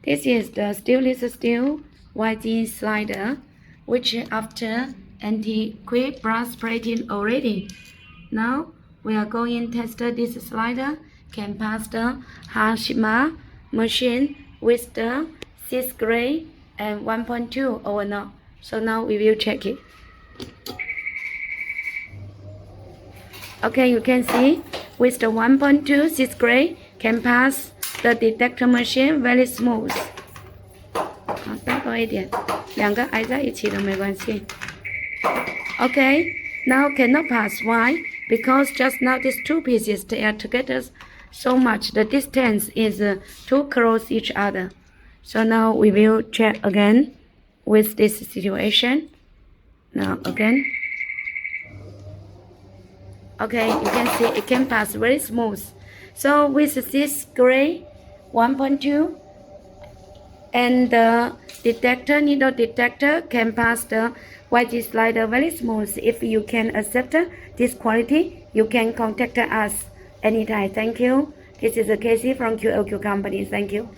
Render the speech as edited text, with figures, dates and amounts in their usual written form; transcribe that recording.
This is the stainless steel YG slider, which after anti-quake brass plating already. Now we are going to test this slider can pass the Hashima machine with the 6 grade and 1.2 or not. So now we will check it. Okay, you can see with the 1.2 6 grade can pass the detector machine very smooth. 好，大多一点，两个挨在一起的没关系。Okay, now cannot pass. Why? Because just now these two pieces they are together so much. The distance is too close each other. So now we will check again with this situation. Now again. Okay, you can see it can pass very smooth. So with this gray 1.2 and the detector, needle detector can pass the YG slider very smooth. If you can accept this quality, you can contact us anytime. Thank you. This is Casey from QLQ Company. Thank you.